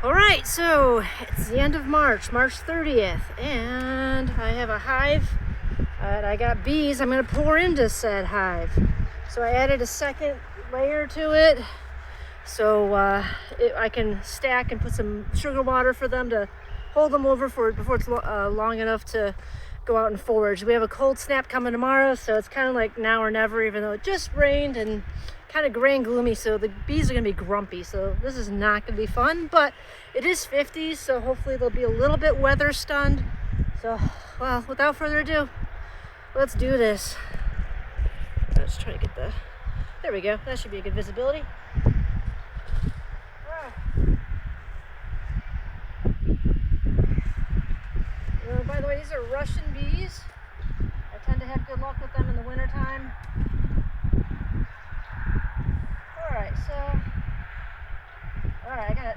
Alright, so it's the end of March 30th, and I have a hive and I got bees I'm going to pour into said hive. So I added a second layer to it so I can stack and put some sugar water for them to hold them over before it's long enough to go out and forage. We have a cold snap coming tomorrow, so it's kind of like now or never, even though it just rained and kind of gray and gloomy, so the bees are going to be grumpy. So this is not going to be fun, but it is 50s, so hopefully they'll be a little bit weather stunned. So, well, without further ado, let's do this. Let's try to get there we go. That should be a good visibility. By the way, these are Russian bees. I tend to have good luck with them in the wintertime. Alright, I got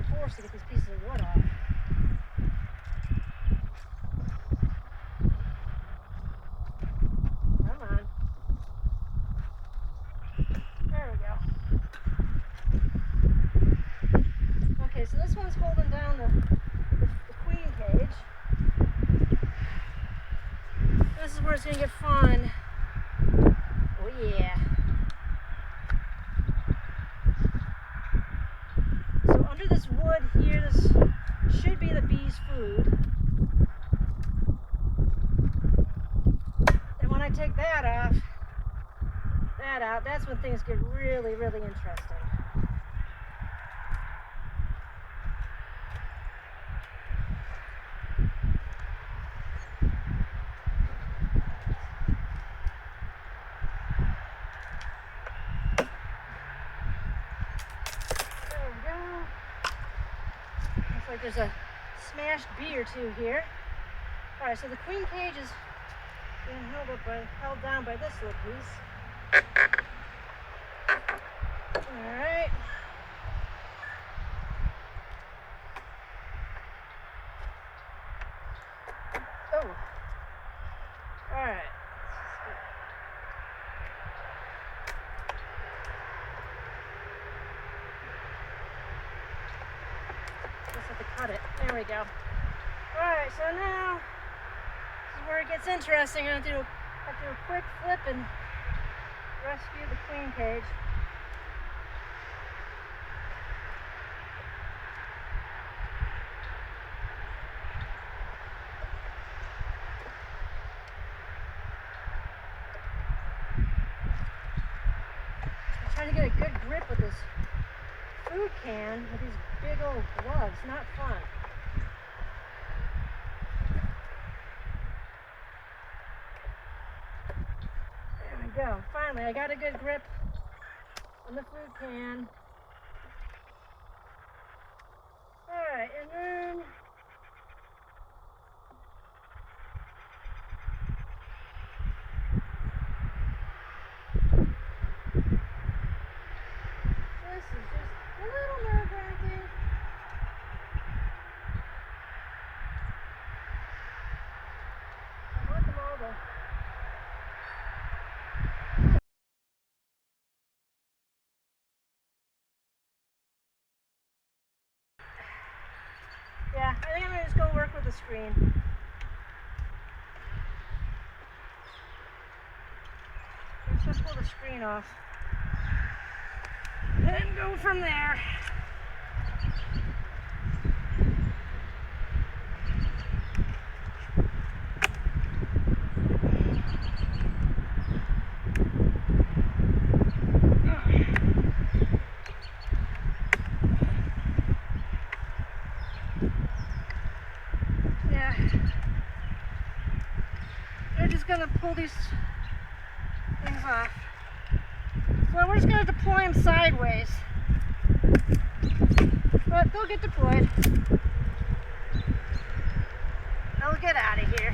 forced to get these pieces of wood off. Come on. There we go. Okay, so this one's holding down the queen cage. This is where it's going to get fun. Oh yeah. So under this wood here, this should be the bees' food. And when I take that out, that's when things get really, really interesting. Like there's a smashed bee or two here. Alright, so the queen cage is being held down by this little piece. Alright. Oh. Alright. Have to cut it. There we go. Alright, so now this is where it gets interesting. I'm going to do a quick flip and rescue the queen cage. I'm trying to get a good grip with this food can with these big old gloves. Not fun. There we go. Finally, I got a good grip on the food can. Alright, and then this is just a little nerve-wracking. I want them all to... Yeah, I think I'm going to just go work with the screen. Let's just pull the screen off. And go from there. Yeah. They're just gonna pull these things off. So we're just gonna deploy them sideways. But they'll get deployed. They'll get out of here.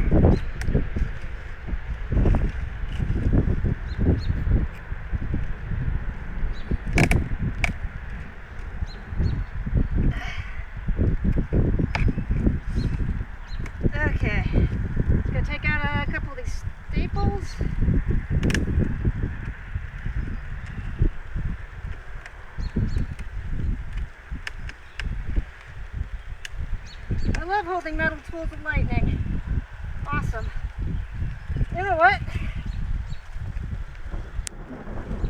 Okay. Just gonna take out a couple of these staples. love holding metal tools and lightning. Awesome. You know what?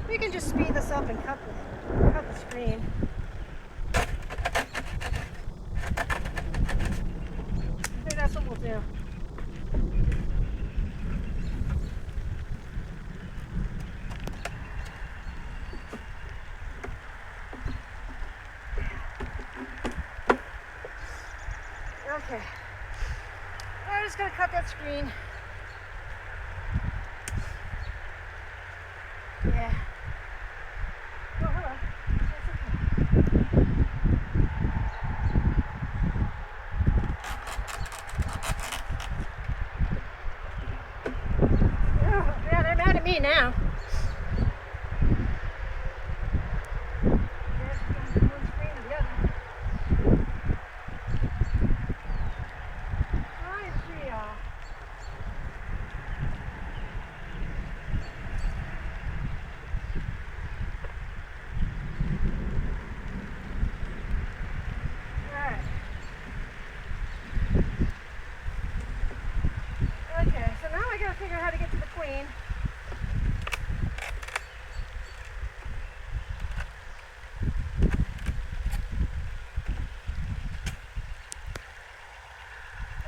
We can just speed this up and cut the screen. I think that's what we'll do. Okay. I'm just gonna cut that screen. Yeah. Oh, hello. That's okay. Oh, yeah, they're mad at me now. Okay, so now I gotta figure out how to get to the queen.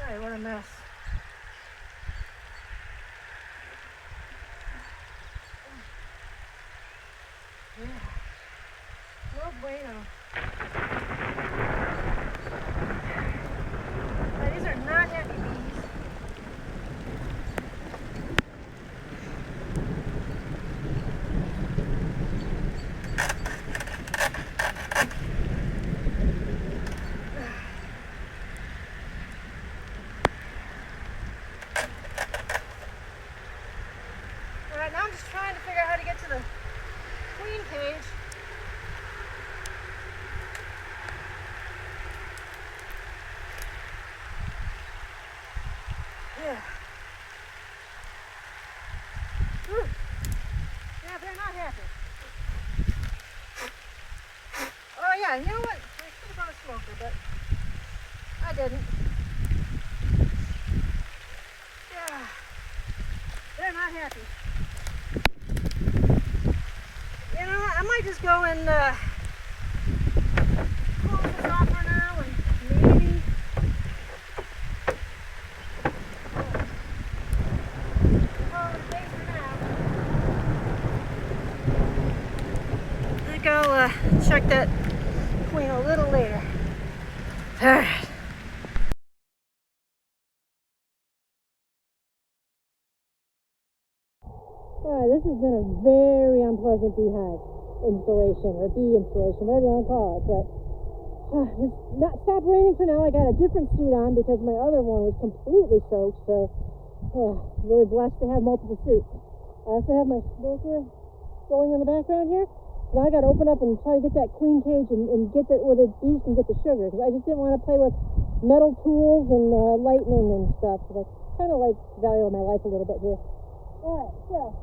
Alright, what a mess. Yeah. No bueno. These are not happy bees. Alright, now I'm just trying to figure out how to get to the queen cage. Yeah. Whew. Yeah, they're not happy. Oh yeah, you know what? I should have brought a smoker, but I didn't. Yeah. They're not happy. You know what? I might just go and close this off for now and maybe call it a day for now. I think I'll check that queen a little later. Alright. Alright, this has been a very unpleasant beehive installation, or bee installation, whatever you want to call it, but it's not stopped raining for now. I got a different suit on because my other one was completely soaked, so really blessed to have multiple suits. I also have my smoker going in the background here. Now I got to open up and try to get that queen cage and get that where the bees can get the sugar, because I just didn't want to play with metal tools and lightning and stuff. So that's kind of like the value of my life a little bit here. Alright, so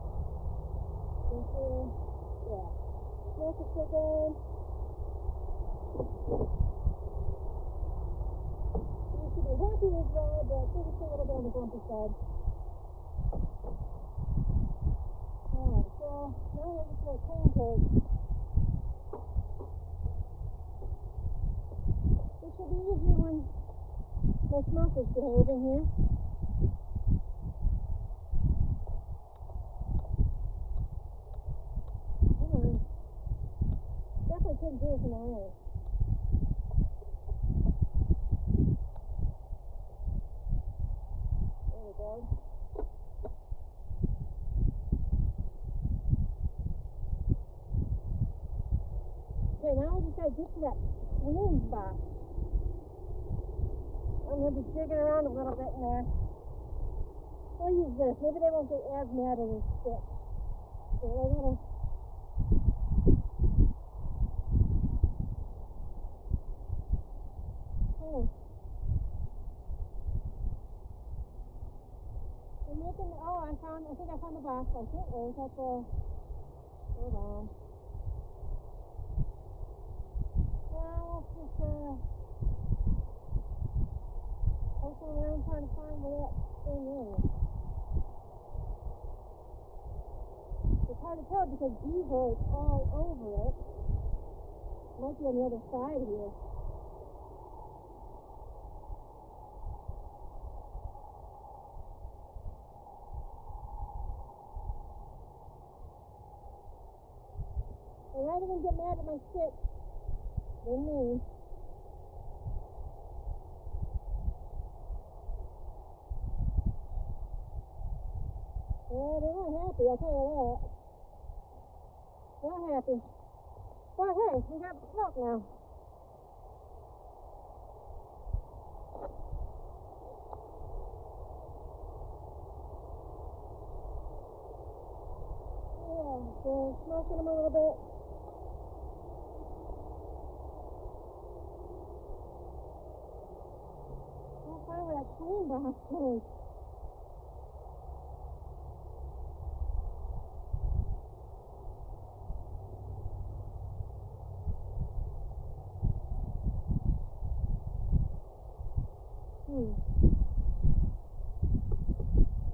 yeah, smoke is still going. You should be happy with dry, but this is a little bit on the bumpy side. Alright, so now I get to that queen cage. This will be easier when my smoker's behaving here. Definitely couldn't do this in the rain. There we go. Okay, now I just gotta get to that queen box. I'm gonna be digging around a little bit in there. I'll use this. Maybe they won't get as mad as a stick. So I gotta. I'm making. Oh, I think I found the box. I think. Or is that the? Hold on. Well, let's just of that thing is. It's hard to tell because bees are all over it. Might be on the other side here. I'd rather than get mad at my stick than me. Well, they're not happy, I'll tell you that. Not happy. But hey, we got smoke now. Yeah, so smoking them a little bit. I'll find where that queen box is.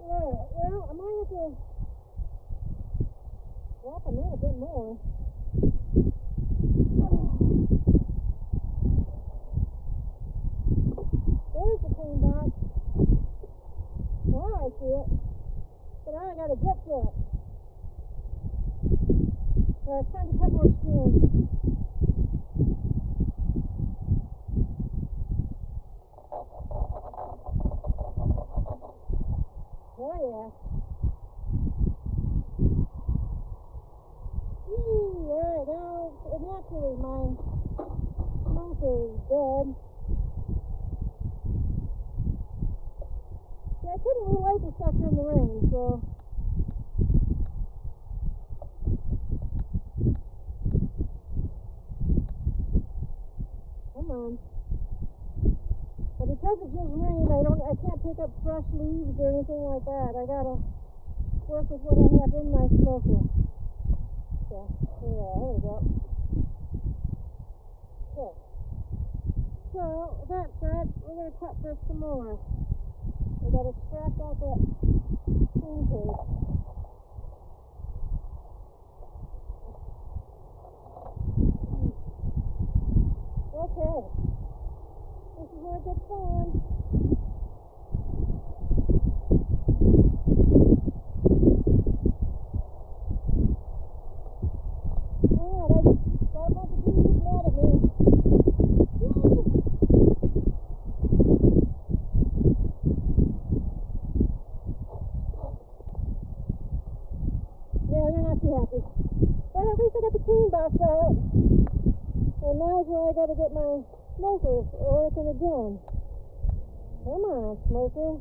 Alright, well, I might have to drop them in a bit more. There's the queen box. Now I see it. But now I gotta get to it. It's time to cut more string. Oh yeah. Alright, now naturally my smoker is dead. See, I couldn't relight the sucker in the rain, so come on. But because it just rained, I can't pick up fresh leaves or anything like that. I gotta work with what I have in my smoker. So, yeah, there we go. Okay. So, with that said, we're gonna cut this some more. I gotta extract out that queen cage. Okay. This is where it gets fun. Alright, I just got a bunch of bees mad at me. Woo! Yeah, they're not too happy. But at least I got the queen box out. And now's where I gotta get my smoker working again. Come on, smoker.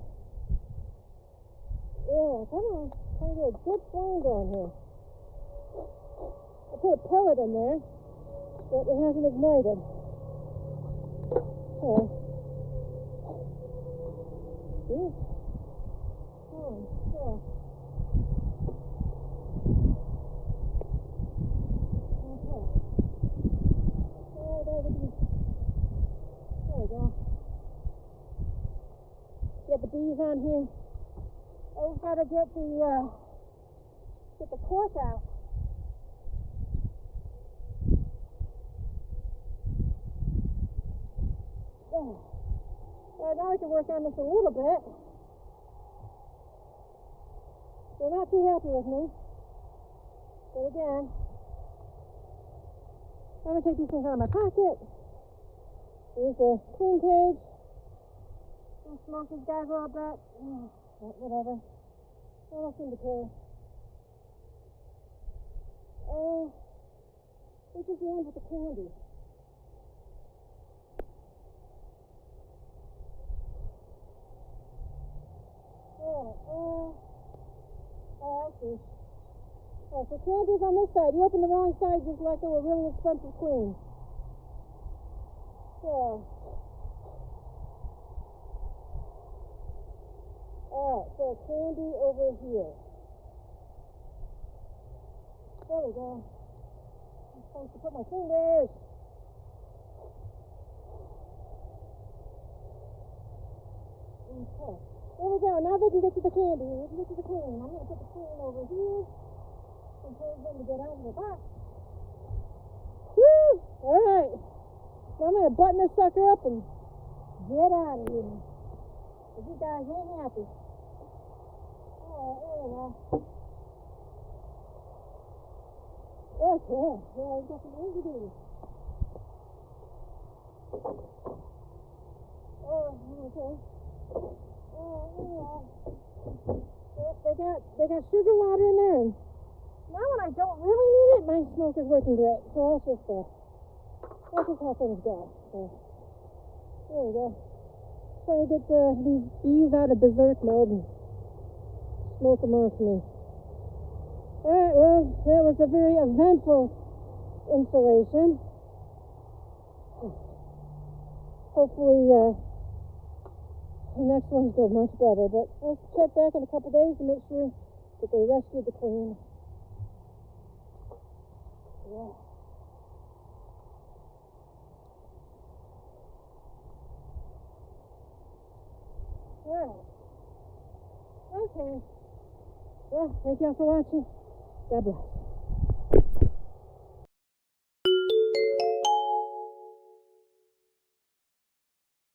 Yeah, come on. Trying to get a good flame going here. I put a pellet in there, but it hasn't ignited. So, see? Oh, so. Okay. There we go. Get the bees on here. I've got to get the cork out. There. Alright, now I can work on this a little bit. They're not too happy with me. But again, I'm going to take these things out of my pocket. Here's the queen cage. And smoke these guys a little bit. Whatever. I don't seem to care. This is the end with the candy. Alright, I see. Oh, so candy's on this side. You open the wrong side, just let go of a really expensive queen. So. Alright, so candy over here. There we go. I'm supposed to put my fingers. Okay. There we go. Now they can get to the candy. They can get to the queen. I'm going to put the queen over here and encourage them to get out of the box. Woo! All right. So I'm going to button this sucker up and get out of here. Because you guys ain't happy. Alright, there we go. Okay. Yeah, we've got some easy duty. Oh, okay. Alright, there we are. Yep, they got sugar water in there, and now when I don't really need it, my smoker's working great. So that's just how things go. So there we go. Trying to get these bees out of berserk mode and smoke them off me. Alright, well, that was a very eventful installation. Hopefully, the next ones go much better, but we'll check back in a couple days to make sure that they rescued the queen. Yeah. Alright. Okay. Well, thank y'all for watching. God bless.